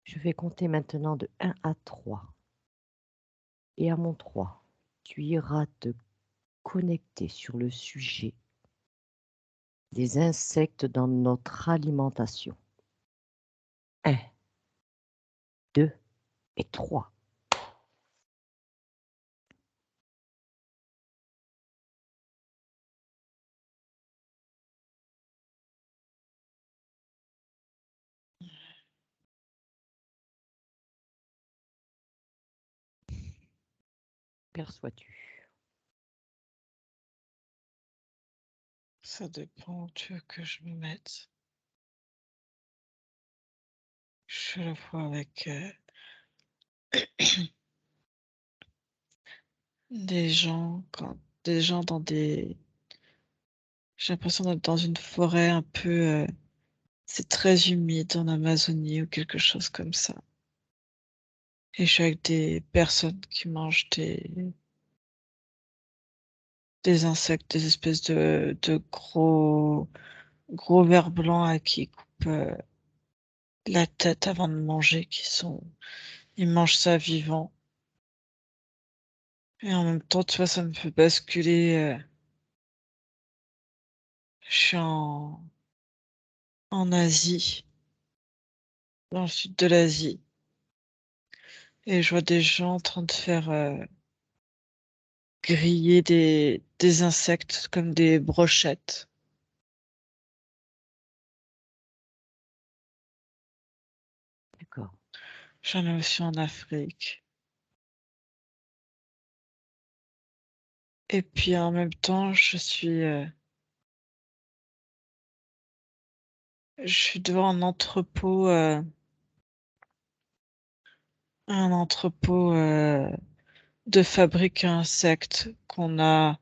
Je vais compter maintenant de 1 à 3. Et à mon 3, tu iras te connecter sur le sujet des insectes dans notre alimentation. 1, 2 et 3. Perçois-tu? Ça dépend où tu veux que je me mette. Je suis à la fois avec des gens, des gens dans des. J'ai l'impression d'être dans une forêt un peu. C'est très humide en Amazonie ou quelque chose comme ça. Et je suis avec des personnes qui mangent des insectes, des espèces de gros vers blancs à qui coupent la tête avant de manger, ils mangent ça vivant. Et en même temps, tu vois, ça me fait basculer. Je suis en Asie, dans le sud de l'Asie, et je vois des gens en train de faire griller des insectes comme des brochettes. D'accord. J'en ai aussi en Afrique. Et puis en même temps, je suis devant un entrepôt de fabrique à insectes qu'on a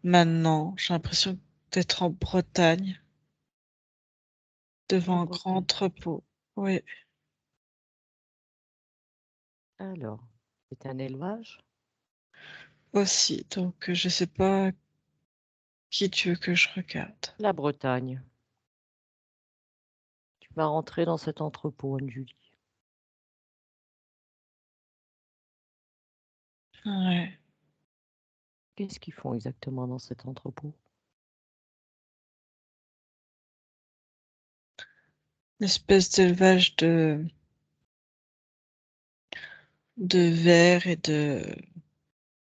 maintenant. J'ai l'impression d'être en Bretagne, En devant un grand Bretagne. entrepôt. Oui, Alors, c'est un élevage? aussi. Donc, je sais pas qui tu veux que je regarde. La Bretagne. Tu vas rentrer dans cet entrepôt, Anne-Julie. Ouais. Qu'est-ce qu'ils font exactement dans cet entrepôt? Une espèce d'élevage de vers et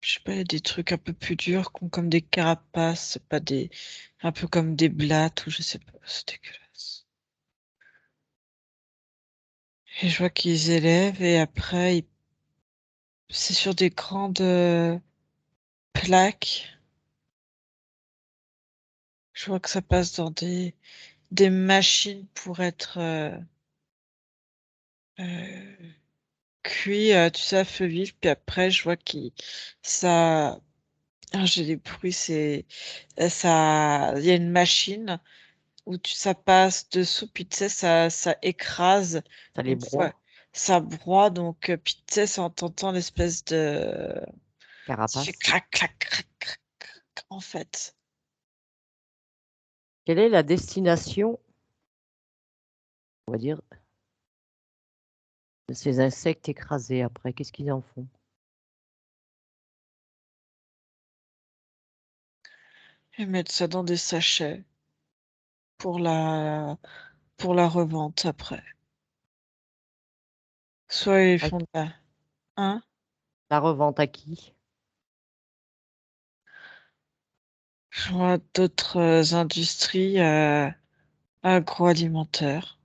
je sais pas, il y a des trucs un peu plus durs, qui ont comme des carapaces, c'est pas des, un peu comme des blattes ou je sais pas, c'est dégueulasse. Et je vois qu'ils élèvent et après, c'est sur des grandes plaques. Je vois que ça passe dans des machines pour être euh, cuit, tu sais, à feu vif. Puis après, je vois ça, ah, j'ai des bruits, ça, il y a une machine où ça passe dessous, puis tu sais, ça écrase Ça les une fois, broie, ça broie, donc, puis tu sais, ça t'entend l'espèce de, ça fait carapace. crac, clac, crac, crac, crac, en fait. Quelle est la destination, on va dire, de ces insectes écrasés après? Qu'est-ce qu'ils en font? Ils mettent ça dans des sachets pour pour la revente après. Soit ils À font de la, hein? la revente à qui? Je vois d'autres industries agroalimentaires.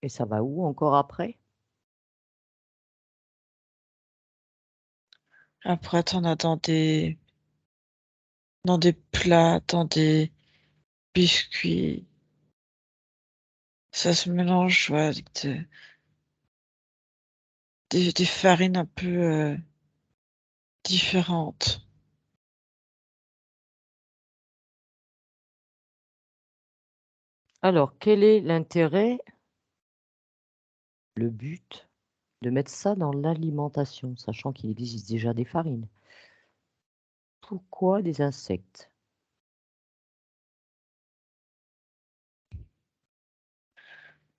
Et ça va où encore après? Après, t'en as dans des plats, dans des biscuits. Ça se mélange, ouais, avec des farines un peu différentes. Alors, quel est l'intérêt, le but de mettre ça dans l'alimentation, sachant qu'il existe déjà des farines? Pourquoi des insectes?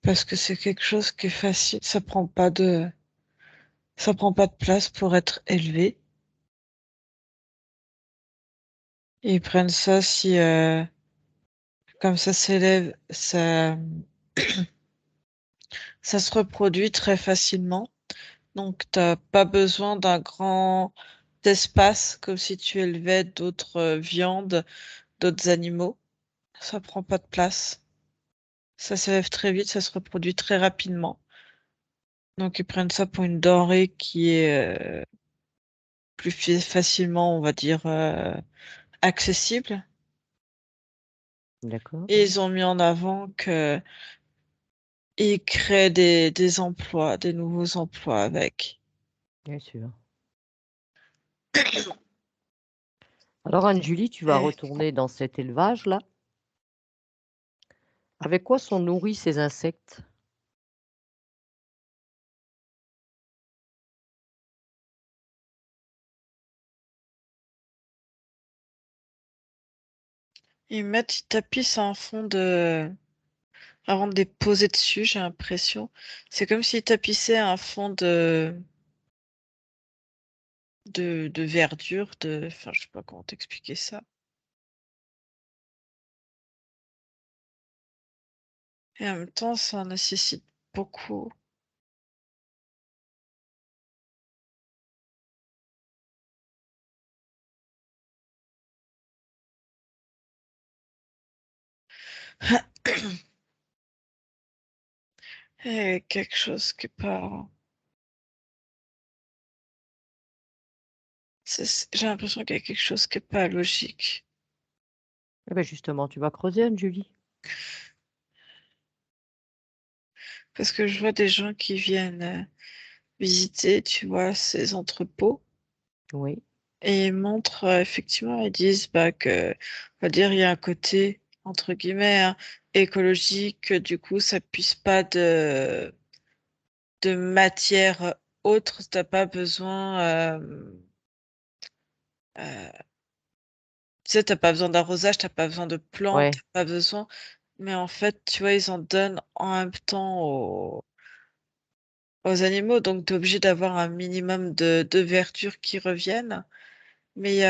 Parce que c'est quelque chose qui est facile, ça prend pas de place pour être élevé. Ils prennent ça si, comme ça s'élève, ça se reproduit très facilement. Donc, t'as pas besoin d'un grand espace comme si tu élevais d'autres viandes, d'autres animaux. Ça prend pas de place. Ça s'élève très vite, ça se reproduit très rapidement. Donc, ils prennent ça pour une denrée qui est plus facilement, on va dire, accessible. D'accord, Et ils ont mis en avant que ils créent des emplois, des nouveaux emplois avec. bien sûr. Alors Anne-Julie, tu vas Et retourner dans cet élevage-là. Avec quoi sont nourris ces insectes? ils tapissent un fond avant de les poser dessus, j'ai l'impression. C'est comme s'ils tapissaient un fond de verdure, enfin, je sais pas comment t'expliquer ça. Et en même temps, ça nécessite beaucoup. Et quelque chose qui est pas. J'ai l'impression qu'il y a quelque chose qui est pas logique. Eh ben justement, tu vas creuser Anne-Julie. Parce que je vois des gens qui viennent visiter, tu vois, ces entrepôts. Oui, Et ils montrent, effectivement, ils disent bah, que, on va dire, il y a un côté, entre guillemets, hein, écologique, que du coup, ça puisse pas de matière autre, t'as pas besoin, euh, tu sais, t'as pas besoin d'arrosage, t'as pas besoin de plantes, ouais. t'as pas besoin, mais en fait, tu vois, ils en donnent en même temps aux animaux, donc t'es obligé d'avoir un minimum de verdure qui reviennent, mais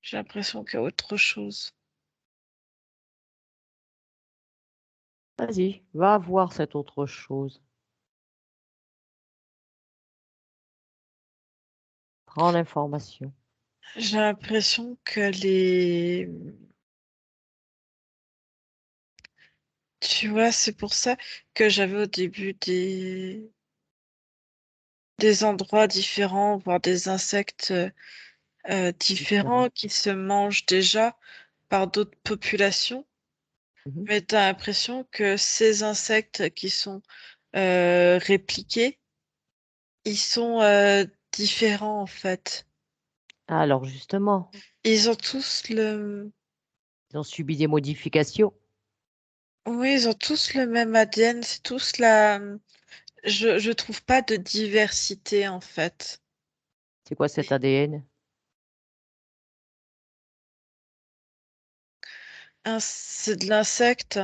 j'ai l'impression qu'il y a autre chose. Vas-y, va voir cette autre chose. Prends l'information. J'ai l'impression que tu vois, c'est pour ça que j'avais au début des endroits différents, voire des insectes Différent. différents qui se mangent déjà par d'autres populations. Mhm. Mais tu as l'impression que ces insectes qui sont répliqués, ils sont différents en fait. Alors justement, Ils ont tous le, ils ont subi des modifications. oui, ils ont tous le même ADN, c'est tous la, je trouve pas de diversité en fait. C'est quoi cet ADN? C'est de l'insecte,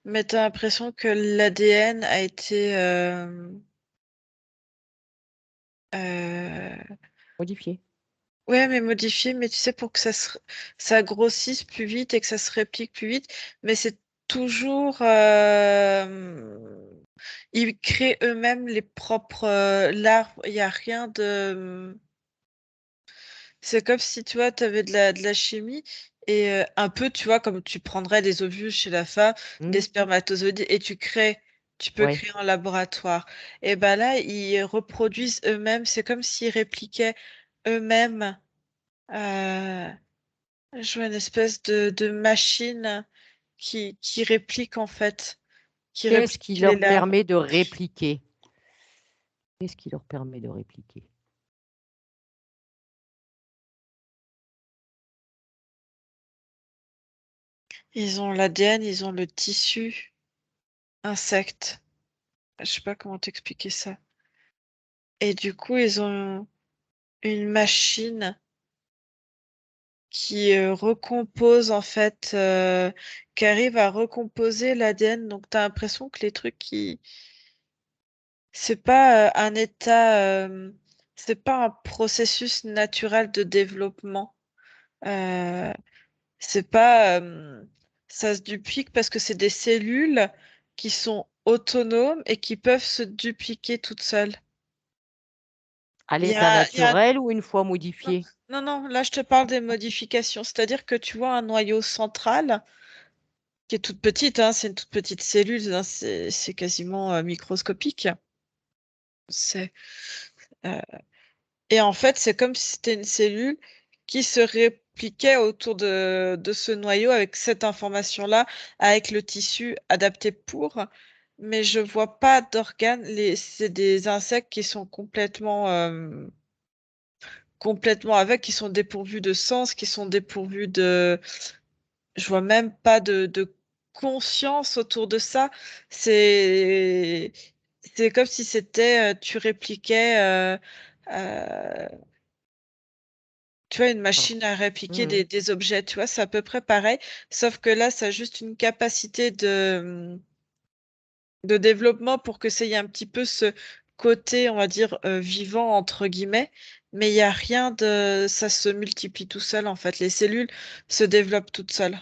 mais t'as l'impression que l'ADN a été euh, Modifié. ouais, mais modifié, mais tu sais, pour que ça grossisse plus vite et que ça se réplique plus vite, mais c'est toujours ils créent eux-mêmes les propres larves. Il n'y a rien de. C'est comme si, tu vois, tu avais de la chimie et un peu, tu vois, comme tu prendrais des ovules chez la femme, des Hmm. spermatozoïdes et tu peux Ouais. créer en laboratoire. Et ben là, ils reproduisent eux-mêmes, c'est comme s'ils répliquaient eux-mêmes. euh, je vois une espèce de machine qui réplique en fait, qui Qu'est-ce qui réplique les leur larves. permet de répliquer? Qu'est-ce qui leur permet de répliquer? Ils ont l'ADN, ils ont le tissu insecte. Je sais pas comment t'expliquer ça. Et du coup, une machine qui recompose en fait, qui arrive à recomposer l'ADN. Donc tu as l'impression que les trucs qui, c'est pas un état, c'est pas un processus naturel de développement. Euh, c'est pas, ça se duplique parce que c'est des cellules qui sont autonomes et qui peuvent se dupliquer toutes seules. À Il y l'état a, il y a naturel ou une fois non, modifié? non, non, là je te parle des modifications. C'est-à-dire que tu vois un noyau central qui est toute petite, hein, c'est une toute petite cellule, hein, c'est quasiment microscopique. C'est, euh, et en fait, c'est comme si c'était une cellule qui se répliquait autour de ce noyau avec cette information-là, avec le tissu adapté pour. Mais je vois pas d'organes. C'est des insectes qui sont complètement avec, qui sont dépourvus de sens, qui sont dépourvus de. Je vois même pas de conscience autour de ça. C'est c'est comme si c'était tu répliquais euh, tu vois une Ah. machine à répliquer Mmh. des objets, tu vois, c'est à peu près pareil, sauf que là ça a juste une capacité de développement pour que ça y ait un petit peu ce côté, on va dire vivant entre guillemets, mais il y a rien de ça se multiplie tout seul en fait, les cellules se développent toutes seules.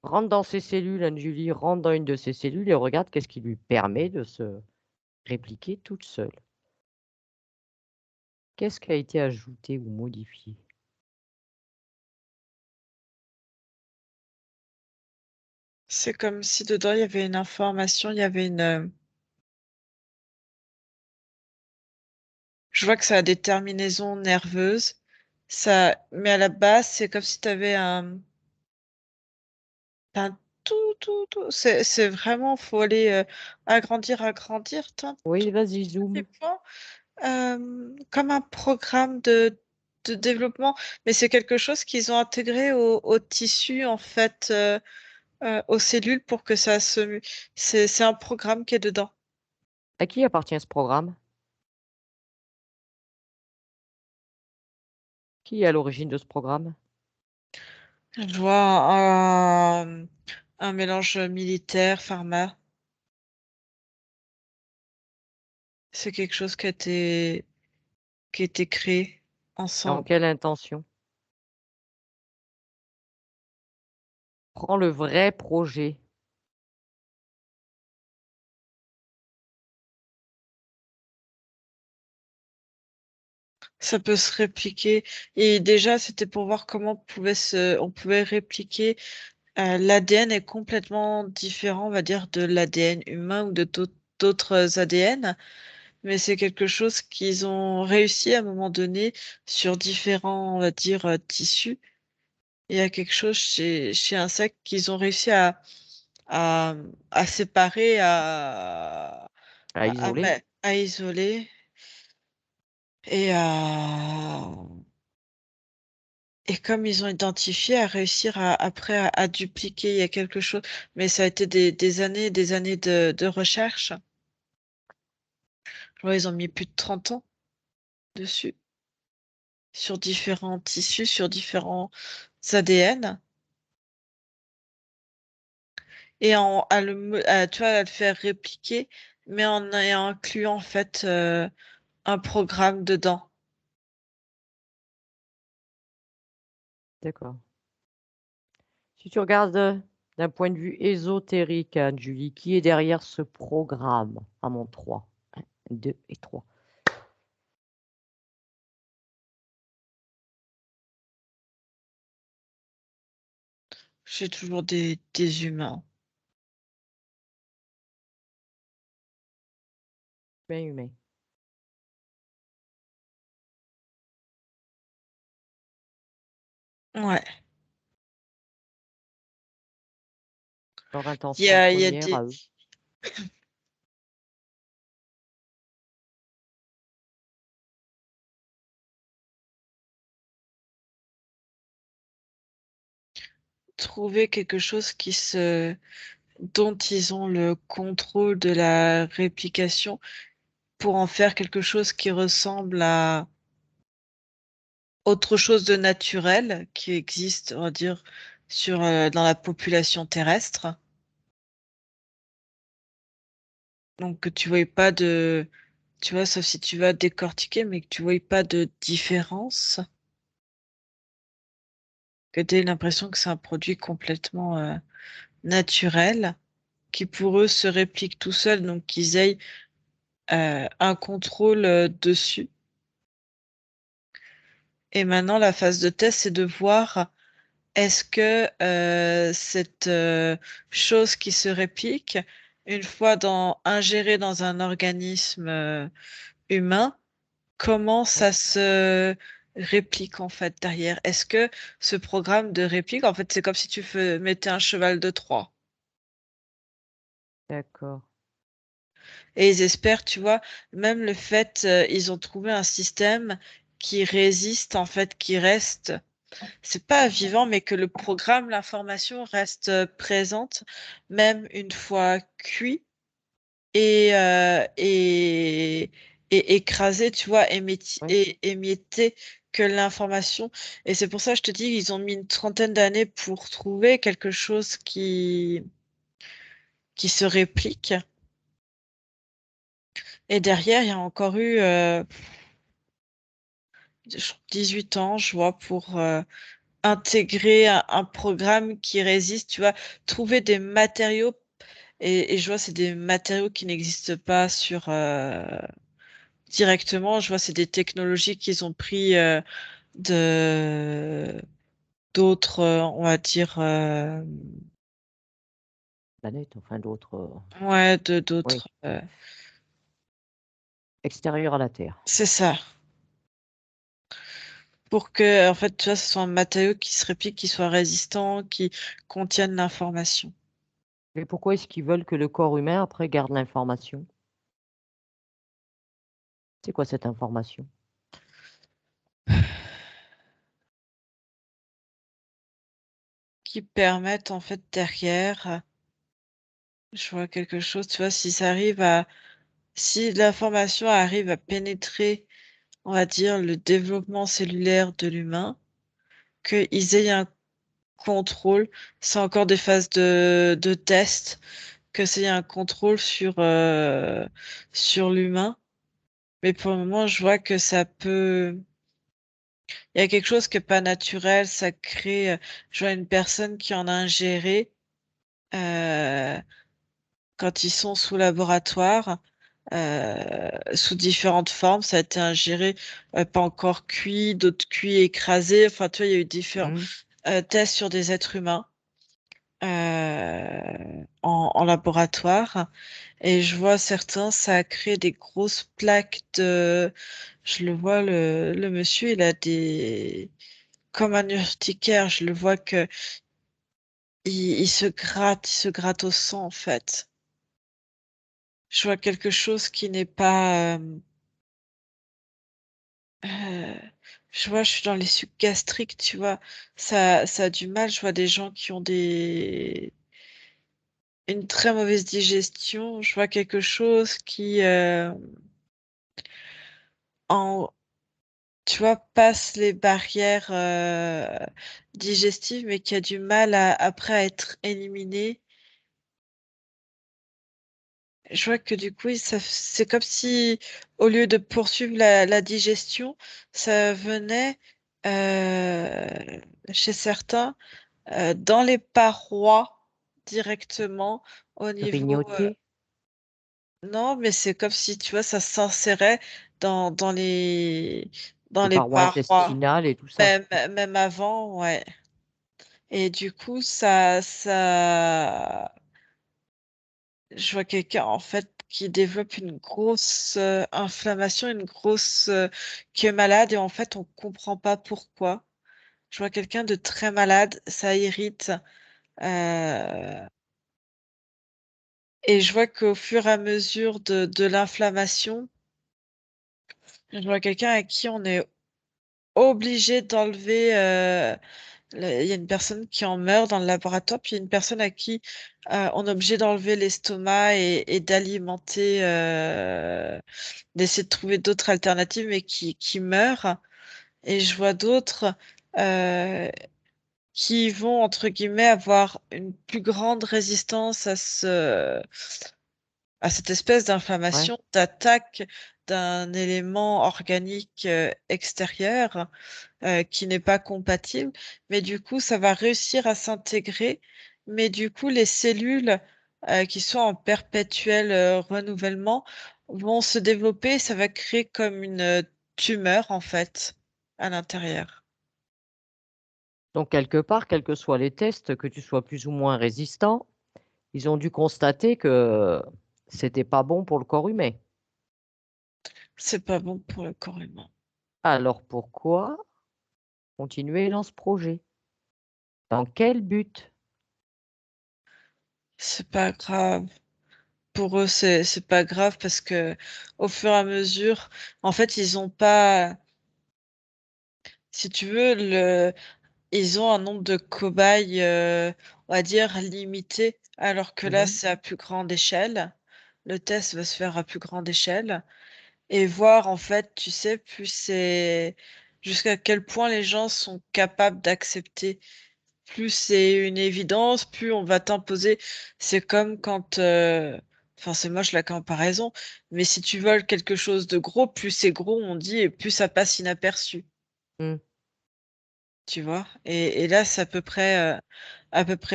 Rentre dans ces cellules, Anne-Julie, rentre dans une de ces cellules et regarde qu'est-ce qui lui permet de se répliquer toute seule. Qu'est-ce qui a été ajouté ou modifié? C'est comme si dedans il y avait une information, il y avait je vois que ça a des terminaisons nerveuses. Ça, mais à la base, c'est comme si tu avais un tout. C'est vraiment, faut aller agrandir. Oui, vas-y, Tout zoom. dépend. Comme un programme de développement, mais c'est quelque chose qu'ils ont intégré au tissu, en fait, aux cellules pour que ça se. C'est un programme qui est dedans. À qui appartient ce programme? Qui est à l'origine de ce programme? Je vois un mélange militaire, pharma. C'est quelque chose qui a été créé Dans ensemble. quelle intention? Prends le vrai projet. Ça peut se répliquer. Et déjà, c'était pour voir comment on pouvait répliquer. L'ADN est complètement différent, on va dire, de l'ADN humain ou de d'autres ADN. Mais c'est quelque chose qu'ils ont réussi à un moment donné sur différents, on va dire, tissus. Il y a quelque chose chez Insect qu'ils ont réussi à, à séparer, À isoler? à isoler et et comme ils ont identifié, à réussir après à dupliquer, il y a quelque chose. Mais ça a été des années et des années de recherche. Je vois, ils ont mis plus de 30 ans dessus, sur différents tissus, sur différents ADN. Et tu vois, à le faire répliquer, mais en ayant incluant en fait un programme dedans. D'accord. Si tu regardes d'un point de vue ésotérique, Anne-Julie, qui est derrière ce programme? À mon 3, 1, 2 et 3. J'ai toujours des humains. Bien humain. Ouais. Leur Il y intention a, il y a première des, à eux. trouver quelque chose dont ils ont le contrôle de la réplication pour en faire quelque chose qui ressemble autre chose de naturel qui existe, on va dire, dans la population terrestre. Donc que tu voyais pas de, tu vois, sauf si tu vas décortiquer, mais que tu voyais pas de différence, que tu aies l'impression que c'est un produit complètement naturel, qui pour eux se réplique tout seul, donc qu'ils aient un contrôle dessus. Et maintenant, la phase de test, c'est de voir est-ce que cette chose qui se réplique, une fois ingérée dans un organisme humain, comment Ouais, ça se réplique en fait derrière? Est-ce que ce programme de réplique, en fait, c'est comme si tu mettais un cheval de Troie. d'accord. Et ils espèrent, tu vois, même le fait, ils ont trouvé un système qui résiste, en fait, qui reste, c'est pas vivant, mais que le programme, l'information reste présente, même une fois cuit et, et écrasé, tu vois, Oui, et émietté que l'information. Et c'est pour ça que je te dis, ils ont mis une trentaine d'années pour trouver quelque chose qui se réplique. Et derrière, il y a encore eu 18 ans, je vois, pour intégrer un programme qui résiste, tu vois, trouver des matériaux. Et je vois, c'est des matériaux qui n'existent pas directement. Je vois, c'est des technologies qu'ils ont pris de d'autres, on va dire, planète, enfin d'autres, ouais, de oui, d'autres. extérieurs à la Terre. C'est ça. Pour que, en fait, tu vois, ce soit un matériau qui se réplique, qui soit résistant, qui contienne l'information. Mais pourquoi est-ce qu'ils veulent que le corps humain, après, garde l'information? C'est quoi cette information? Qui permettent, en fait, derrière, je vois quelque chose, tu vois, si l'information arrive à pénétrer, on va dire, le développement cellulaire de l'humain, qu'ils aient un contrôle, c'est encore des phases de test, que c'est un contrôle sur l'humain. Mais pour le moment, je vois que il y a quelque chose qui est pas naturel, ça crée, je vois une personne qui en a ingéré, euh, quand ils sont sous laboratoire, sous différentes formes, ça a été ingéré, pas encore cuit, d'autres cuits écrasés, enfin, tu vois, il y a eu différents Mmh. tests sur des êtres humains. En laboratoire et je vois certains, ça a créé des grosses plaques je le vois, le monsieur, il a comme un urticaire, je le vois que il se gratte au sang en fait. Je vois quelque chose qui n'est pas, euh, je vois, je suis dans les sucs gastriques, tu vois, ça a du mal, je vois des gens qui ont une très mauvaise digestion. Je vois quelque chose qui, en, tu vois, passe les barrières digestives, mais qui a du mal après à être éliminé. Je vois que du coup, c'est comme si, au lieu de poursuivre la digestion, ça venait chez certains dans les parois directement au niveau. Grignoter Non, mais c'est comme si, tu vois, ça s'insérait dans, dans les, dans les les parois parois, intestinales et tout ça. même avant, ouais. Et du coup, je vois quelqu'un, en fait, qui développe une grosse inflammation, qui est malade, et en fait, on comprend pas pourquoi. Je vois quelqu'un de très malade, ça irrite. euh, et je vois qu'au fur et à mesure de l'inflammation, je vois quelqu'un à qui on est obligé d'enlever. Il y a une personne qui en meurt dans le laboratoire, puis il y a une personne à qui on est obligé d'enlever l'estomac et d'alimenter, d'essayer de trouver d'autres alternatives, mais qui meurt. et je vois d'autres qui vont, entre guillemets, avoir une plus grande résistance à cette espèce Ouais. d'inflammation, d'attaque d'un élément organique extérieur qui n'est pas compatible, mais du coup, ça va réussir à s'intégrer, mais du coup, les cellules qui sont en perpétuel renouvellement vont se développer, ça va créer comme une tumeur, en fait, à l'intérieur. Donc quelque part, quels que soient les tests, que tu sois plus ou moins résistant, ils ont dû constater que c'était pas bon pour le corps humain. C'est pas bon pour le corps humain. Alors pourquoi continuer dans ce projet? Dans quel but? C'est pas grave. Pour eux, c'est pas grave parce que au fur et à mesure, en fait, ils ont pas, si tu veux, ils ont un nombre de cobayes, on va dire limité, alors que là, Mmh. c'est à plus grande échelle. Le test va se faire à plus grande échelle et voir, en fait, tu sais, plus c'est jusqu'à quel point les gens sont capables d'accepter. Plus c'est une évidence, plus on va t'imposer. C'est comme quand, enfin, c'est moche la comparaison, mais si tu voles quelque chose de gros, plus c'est gros, on dit, et plus ça passe inaperçu, Mmh. tu vois? Et là, c'est à peu près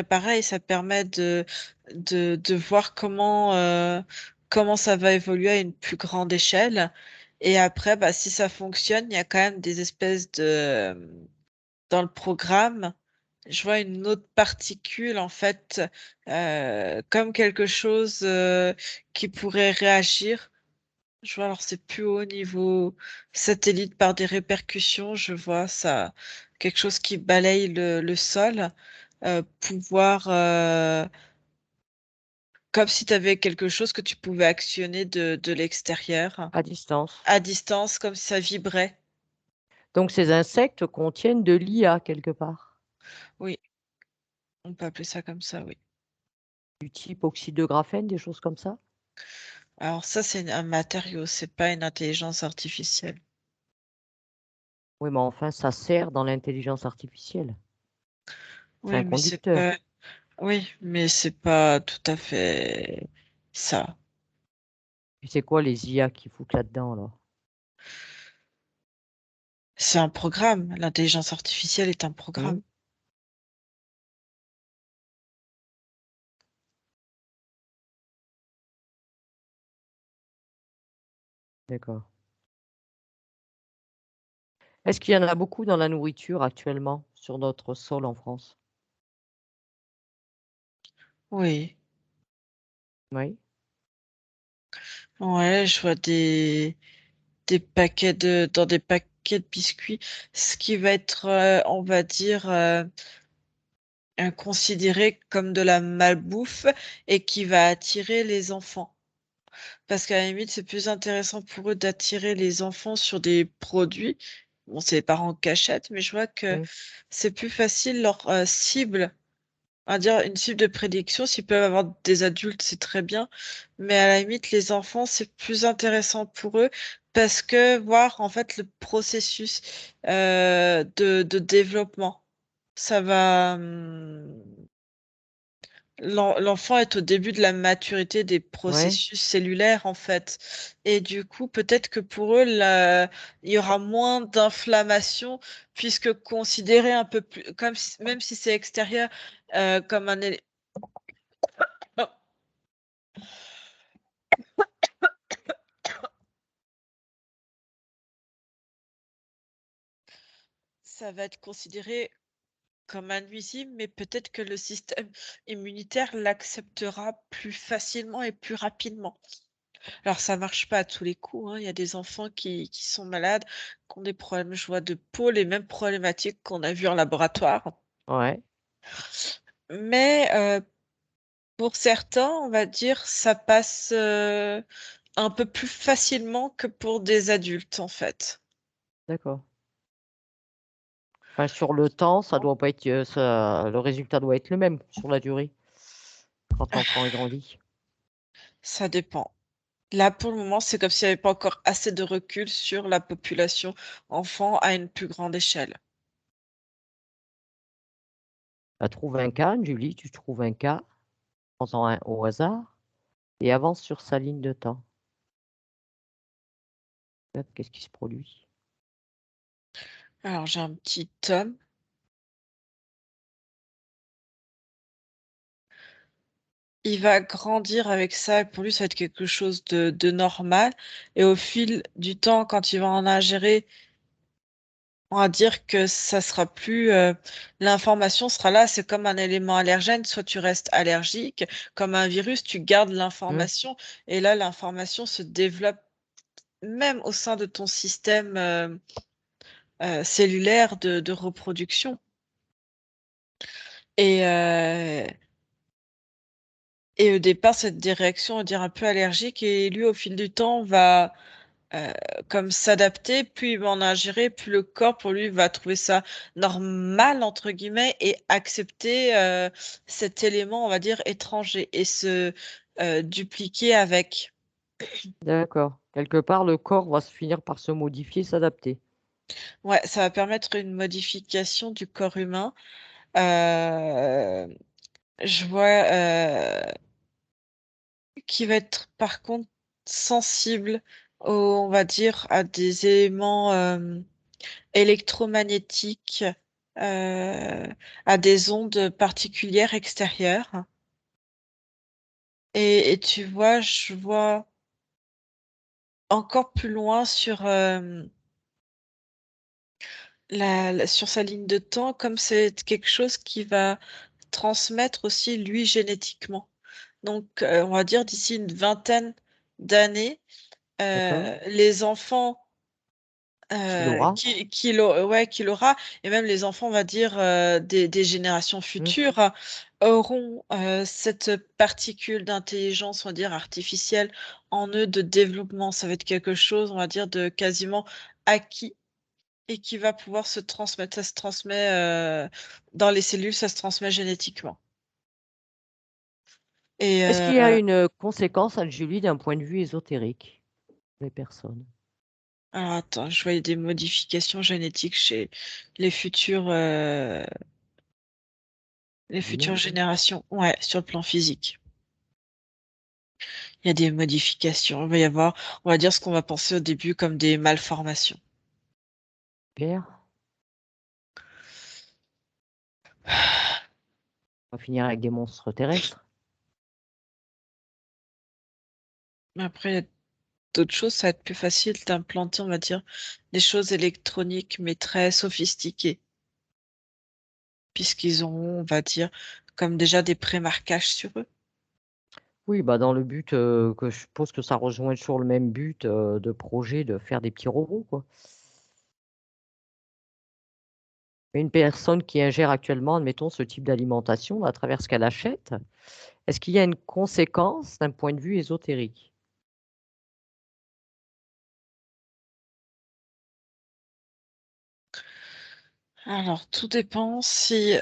pareil. Ça permet de voir comment ça va évoluer à une plus grande échelle et après, bah, si ça fonctionne, il y a quand même des espèces de, dans le programme, je vois une autre particule en fait, comme quelque chose, qui pourrait réagir. Je vois, alors c'est plus au niveau satellite par des répercussions, je vois ça, quelque chose qui balaye le sol, pouvoir, comme si tu avais quelque chose que tu pouvais actionner de l'extérieur, À distance. à distance, comme si ça vibrait. Donc ces insectes contiennent de l'IA quelque part, Oui, on peut appeler ça comme ça, oui. du type oxyde de graphène, des choses comme ça? Alors ça, c'est un matériau, c'est pas une intelligence artificielle. Oui, mais enfin ça sert dans l'intelligence artificielle. C'est un Oui, mais c'est conducteur. pas oui, mais c'est pas tout à fait ça. Et c'est quoi les IA qu'ils foutent là-dedans alors? C'est un programme. L'intelligence artificielle est un Mmh, programme. d'accord. Est-ce qu'il y en a beaucoup dans la nourriture actuellement sur notre sol en France? Oui. Oui, Ouais, je vois des paquets dans des paquets de biscuits, ce qui va être, on va dire, considéré comme de la malbouffe et qui va attirer les enfants. Parce qu'à la limite, c'est plus intéressant pour eux d'attirer les enfants sur des produits. Bon, c'est les parents qui achètent, mais je vois que mmh, c'est plus facile leur, cible, on va dire une cible de prédilection. S'ils peuvent avoir des adultes, c'est très bien, mais à la limite, les enfants, c'est plus intéressant pour eux parce que voir, en fait, le processus, de développement. Ça va, l'enfant est au début de la maturité des ouais, processus cellulaires, en fait et du coup, peut-être que pour eux, il y aura moins d'inflammation puisque considéré un peu plus comme si même si c'est extérieur, comme un élé oh, ça va être considéré comme un nuisible, mais peut-être que le système immunitaire l'acceptera plus facilement et plus rapidement. Alors ça marche pas à tous les coups, hein. Il y a des enfants qui sont malades, qui ont des problèmes, je vois, de peau, les mêmes problématiques qu'on a vues en laboratoire. ouais, Mais, pour certains, on va dire, ça passe, un peu plus facilement que pour des adultes, en fait. d'accord. Enfin sur le temps, ça doit pas être, ça le résultat doit être le même sur la durée, quand l'enfant est grandi? Ça dépend. Là, pour le moment, c'est comme s'il n'y avait pas encore assez de recul sur la population enfant à une plus grande échelle. Bah, trouve un cas, Julie, tu trouves un cas, prends-en un au hasard et avance sur sa ligne de temps. Hop, qu'est-ce qui se produit? Alors, j'ai un petit tome. Il va grandir avec ça et pour lui, ça va être quelque chose de normal et au fil du temps, quand il va en ingérer, on va dire que ça sera plus, l'information sera là, c'est comme un élément allergène, soit tu restes allergique, comme un virus, tu gardes Mmh, l'information et là, l'information se développe même au sein de ton système, cellulaire de reproduction et heu et au départ, c'est des réactions, on va dire, un peu allergiques et lui, au fil du temps, va Heu, comme s'adapter, plus il va en ingérer, plus le corps pour lui va trouver ça «normal» entre guillemets et accepter, cet élément, on va dire étranger et se, dupliquer avec. d'accord. Quelque part, le corps va se finir par se modifier, s'adapter. Ouais, ça va permettre une modification du corps humain. Heu, je vois, qui va être par contre sensible on va dire à des éléments, électromagnétiques, à des ondes particulières extérieures et tu vois, je vois encore plus loin sur, la sur sa ligne de temps, comme c'est quelque chose qui va transmettre aussi lui génétiquement. Donc, on va dire d'ici une vingtaine d'années, D'accord? les enfants Qui l'aura? Qu'il aura et même les enfants, on va dire, des générations Mmh, futures auront, cette particule d'intelligence, on va dire artificielle en eux de développement. Ça va être quelque chose, on va dire, de quasiment acquis et qui va pouvoir se transmettre. Ça se transmet, dans les cellules, ça se transmet génétiquement et est-ce qu'il y a une, conséquence, Julie, d'un point de vue ésotérique, pour les personnes? alors attends, je voyais des modifications génétiques chez les futures, heu, les futures Humains? générations. Ouais, sur le plan physique. Il y a des modifications. Il va y avoir, on va dire ce qu'on va penser au début comme des malformations. Pierre? On va finir avec des monstres terrestres? Mais après, il y a d'autres choses, ça va être plus facile d'implanter, on va dire, des choses électroniques, mais très sophistiquées, puisqu'ils auront, on va dire, comme déjà des pré-marquages sur eux. Oui, bah, dans le but, que je suppose que ça rejoint toujours le même but, de projet de faire des petits robots, quoi. Mais une personne qui ingère actuellement, admettons, ce type d'alimentation à travers ce qu'elle achète, est-ce qu'il y a une conséquence d'un point de vue ésotérique? Alors, tout dépend si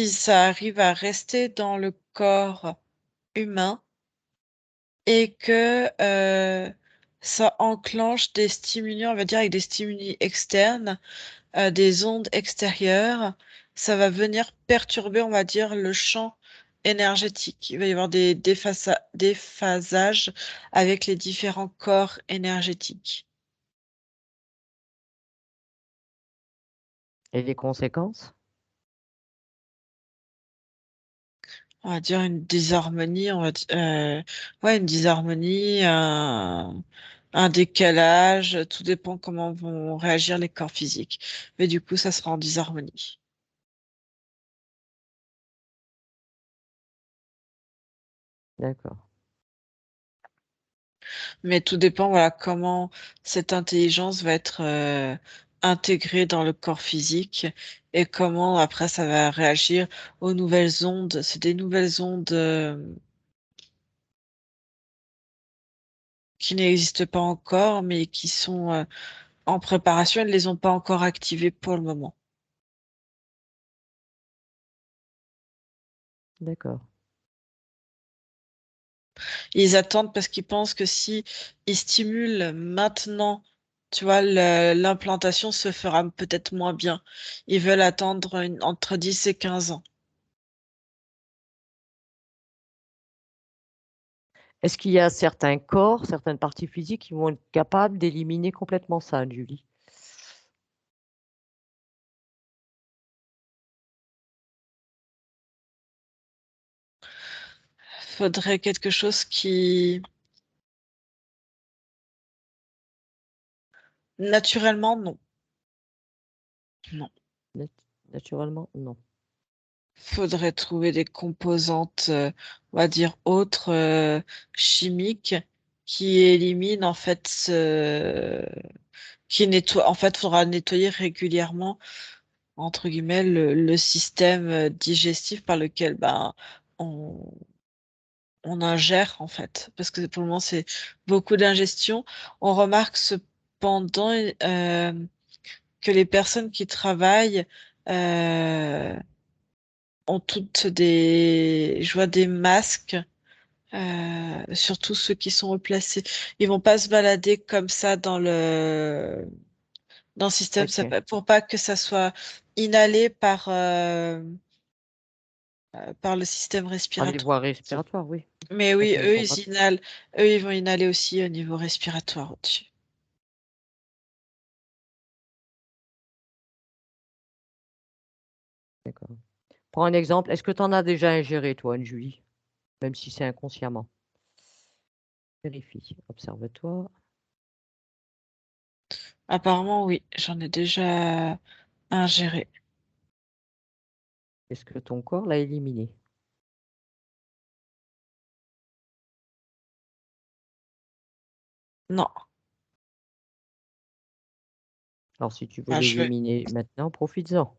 ça arrive à rester dans le corps humain et que, ça enclenche des stimuli, on va dire avec des stimuli externes, des ondes extérieures, ça va venir perturber, on va dire, le champ énergétique. Il va y avoir des déphasages avec les différents corps énergétiques. Et les conséquences? On va dire une dysharmonie, ouais, une dysharmonie, un décalage, tout dépend comment vont réagir les corps physiques. Mais du coup, ça sera en dysharmonie. D'accord, Mais tout dépend, voilà, comment cette intelligence va être, intégrée dans le corps physique et comment après ça va réagir aux nouvelles ondes. C'est des nouvelles ondes, qui n'existent pas encore, mais qui sont, en préparation. Elles ne les ont pas encore activées pour le moment. d'accord. Ils attendent parce qu'ils pensent que si ils stimulent maintenant, tu vois, l'implantation se fera peut-être moins bien. Ils veulent attendre entre 10 et 15 ans. Est-ce qu'il y a certains corps, certaines parties physiques qui vont être capables d'éliminer complètement ça, Julie? Faudrait quelque chose qui, naturellement, non. Non. Nat- Naturellement, non. Faudrait trouver des composantes, on va dire autres, chimiques, qui éliminent en fait qui nettoient. En fait, faudra nettoyer régulièrement entre guillemets le système digestif par lequel on, on ingère en fait, parce que pour le moment c'est beaucoup d'ingestion. On remarque cependant que les personnes qui travaillent euh, ont toutes je vois des masques, surtout ceux qui sont replacés. Ils vont pas se balader comme ça dans le système, Ok. pour pas que ça soit inhalé par le système Par les voies respiratoire. respiratoires, oui. Mais Ça, oui, je ne vois pas. eux, ils vont inhaler aussi au niveau respiratoire au-dessus. D'accord. Prends un exemple. Est-ce que tu en as déjà ingéré, toi, Julie? Même si c'est inconsciemment. Vérifie. Observe-toi. Apparemment, oui, j'en ai déjà ingéré. Est-ce que ton corps l'a éliminé? Non, Alors, si tu veux ah, l'éliminer maintenant, profites-en.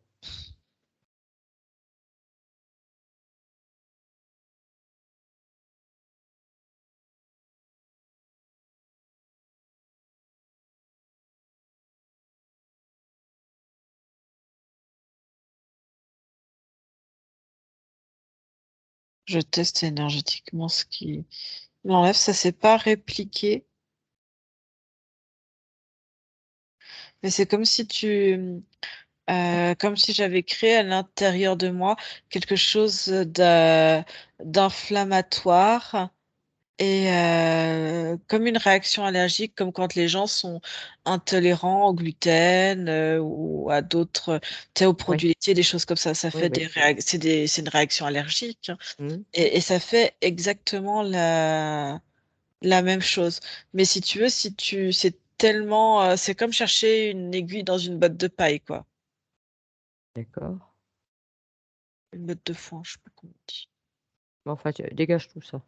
je teste énergétiquement ce qui m'enlève. Ça s'est pas répliqué, mais c'est comme si j'avais créé à l'intérieur de moi quelque chose d'inflammatoire. Et comme une réaction allergique, comme quand les gens sont intolérants au gluten ou à d'autres, tu sais, aux Oui, produits laitiers, des choses comme ça oui, fait oui. c'est une réaction allergique, hein. Hmm, Et ça fait exactement la même chose. Mais si tu veux, c'est tellement, c'est comme chercher une aiguille dans une botte de paille, quoi. d'accord. Une botte de foin, je sais pas comment on dit. Mais enfin, dégage tout ça.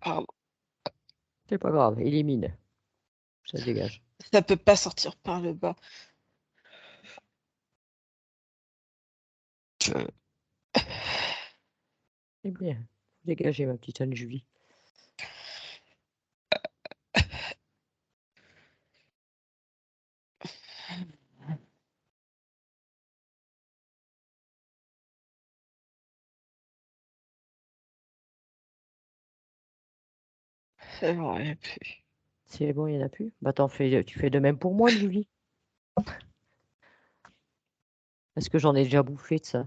Pardon. C'est pas grave, élimine. Ça dégage. Ça peut pas sortir par le bas. C'est bien. Dégagez, ma petite Anne-Julie. C'est bon, il y a plus. C'est bon, il n'y en a plus? Bah, tu fais de même pour moi, Julie. Parce que j'en ai déjà bouffé de ça.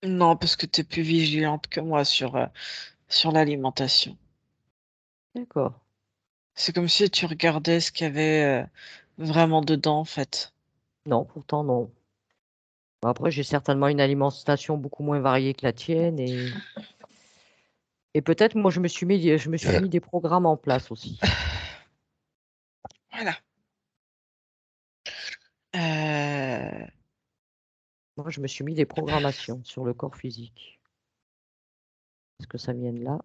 Non, parce que tu es plus vigilante que moi sur l'alimentation. D'accord. C'est comme si tu regardais ce qu'il y avait vraiment dedans, en fait. Non, pourtant, non. Bon, après, j'ai certainement une alimentation beaucoup moins variée que la tienne et peut-être moi je me suis mis des programmes en place aussi. Voilà. Euh, Moi, je me suis mis des programmations sur le corps physique. Est-ce que ça vient de là?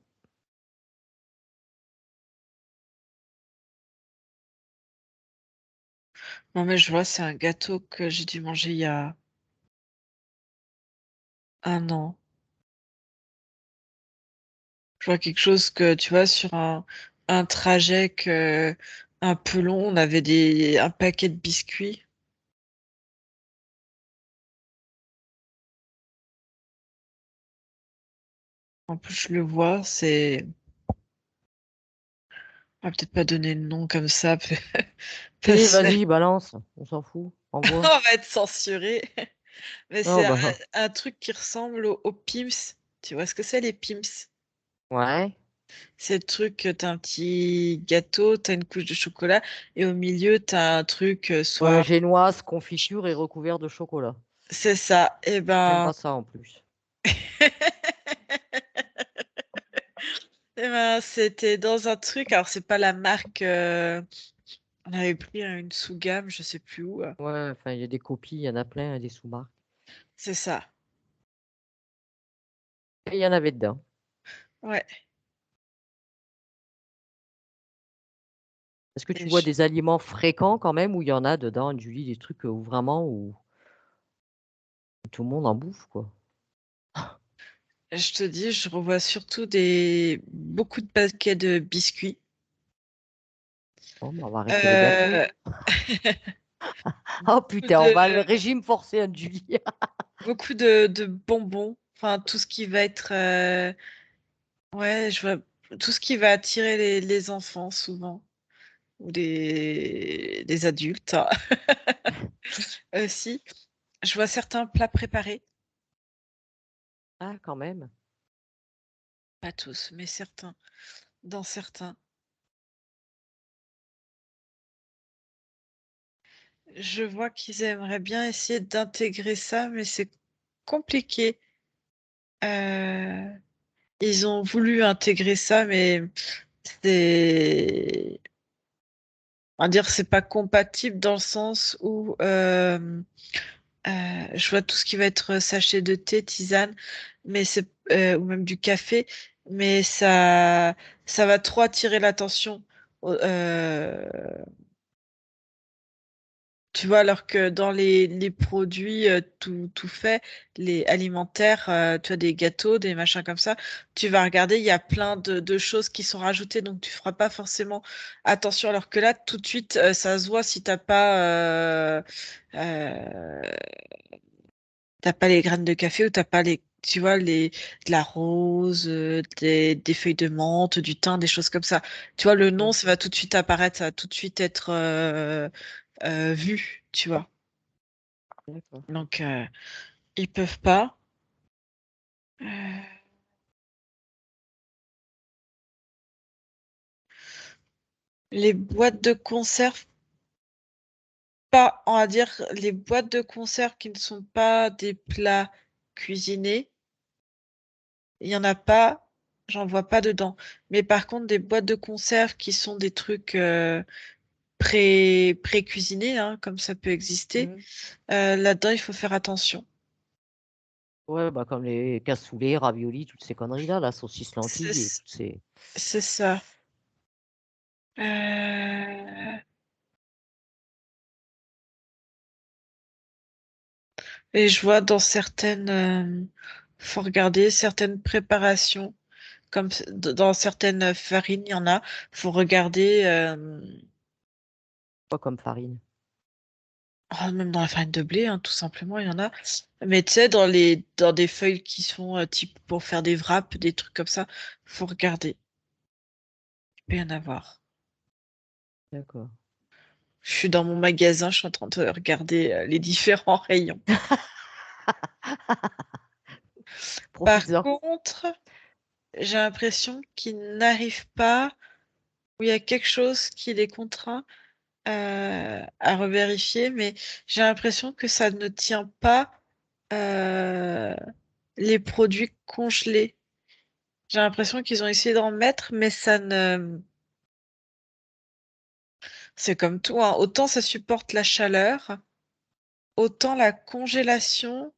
Non, mais je vois, c'est un gâteau que j'ai dû manger il y a 1 an. Je vois quelque chose que, tu vois, sur un trajet que un peu long. On avait un paquet de biscuits. En plus, je le vois, c'est. On va peut-être pas donner le nom comme ça, Si, parce vas-y, balance, on s'en fout, on envoie. va être censuré. Mais Non, c'est bah, un truc qui ressemble aux Pim's. Tu vois ce que c'est, les Pim's? ouais. C'est le truc, t'as un petit gâteau, t'as une couche de chocolat, et au milieu, t'as un truc, Ouais, soit. génoise, confiture et recouvert de chocolat. C'est ça. Et J'aime ben, pas ça en plus. c'était dans un truc. Alors, c'est pas la marque. On avait pris une sous-gamme, je sais plus où. Ouais, enfin, il y a des copies, il y en a plein, des sous-marques. C'est ça. Et il y en avait dedans. Ouais. Est-ce que tu Et vois des aliments fréquents quand même où il y en a dedans, Julie, des trucs où vraiment où tout le monde en bouffe, quoi. je te dis, je revois surtout beaucoup de paquets de biscuits. Bon, bah, on va arrêter les gâteaux. Euh, Oh beaucoup putain, on de, va le régime forcé, hein, Julie. beaucoup de bonbons. Enfin, tout ce qui va être. Ouais, je vois tout ce qui va attirer les enfants souvent. Ou les adultes hein. Aussi. Je vois certains plats préparés. Ah, quand même. Pas tous, mais certains. Dans certains. Je vois qu'ils aimeraient bien essayer d'intégrer ça, mais c'est compliqué. Euh, Ils ont voulu intégrer ça, mais c'est, on va dire, c'est pas compatible dans le sens où je vois tout ce qui va être sachet de thé, tisane, mais c'est ou même du café, mais ça va trop attirer l'attention. Euh, Tu vois, alors que dans les produits tout faits, les alimentaires, tu as des gâteaux, des machins comme ça, tu vas regarder, il y a plein de choses qui sont rajoutées, donc tu feras pas forcément attention. Alors que là, tout de suite, ça se voit si euh, t'as pas les graines de café ou t'as pas tu vois, de la rose, des feuilles de menthe, du thym, des choses comme ça. Tu vois, le nom, Mm, ça va tout de suite apparaître, ça va tout de suite être vu, tu vois. d'accord. Donc, ils peuvent pas. Euh, les boîtes de conserve, pas, on va dire, les boîtes de conserve qui ne sont pas des plats cuisinés, il y en a pas, j'en vois pas dedans. Mais par contre, des boîtes de conserve qui sont des trucs pré-cuisinés, hein, comme ça peut exister, Mm. là-dedans, il faut faire attention. Ouais, bah comme les cassoulets, raviolis, toutes ces conneries-là, la saucisse C'est lentille et toutes ces. c'est ça. Euh, Et je vois dans faut regarder certaines préparations, comme dans certaines farines, il y en a, faut regarder, Quoi comme farine? même dans la farine de blé, hein, tout simplement, il y en a. Mais tu sais, dans des feuilles qui sont type pour faire des wraps, des trucs comme ça, faut regarder. Il peut y en avoir. D'accord. Je suis dans mon magasin, je suis en train de regarder les différents rayons. Par Profites-en. contre, j'ai l'impression qu'ils n'arrivent pas, ou il y a quelque chose qui les contraint à revérifier, mais j'ai l'impression que ça ne tient pas euh, les produits congelés. J'ai l'impression qu'ils ont essayé d'en mettre, mais ça ne... C'est comme tout, hein. Autant ça supporte la chaleur, autant la congélation,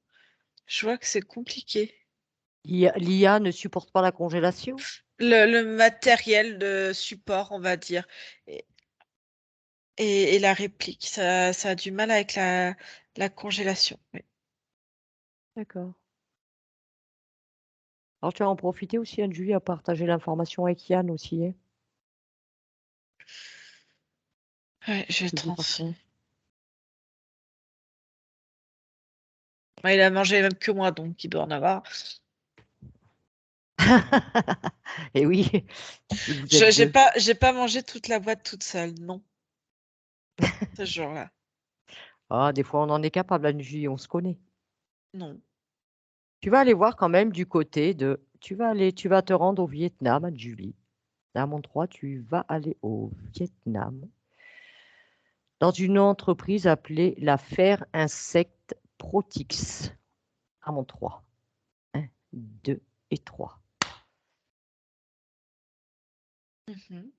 je vois que c'est compliqué. L'IA ne supporte pas la congélation? Le matériel de support, on va dire, et, et la réplique, ça a du mal avec la congélation. Oui. D'accord. Alors tu vas en profiter aussi, Anne Julie, à partager l'information avec Yann aussi, hein. Ouais, je vais C'est beau t'en. parfum. Ouais, il a mangé même que moi, donc il doit en avoir. Et oui, si vous Je êtes j'ai deux. pas j'ai pas mangé toute la boîte toute seule, non, ce jour-là, Ah, des fois, on en est capable, Anne-Julie, on se connaît. non. Tu vas aller voir quand même du côté de tu vas te rendre au Vietnam, Anne-Julie. À mon 3, tu vas aller au Vietnam dans une entreprise appelée la Fer Insect Protix. À mon 3. 1, 2 et 3. Mmh.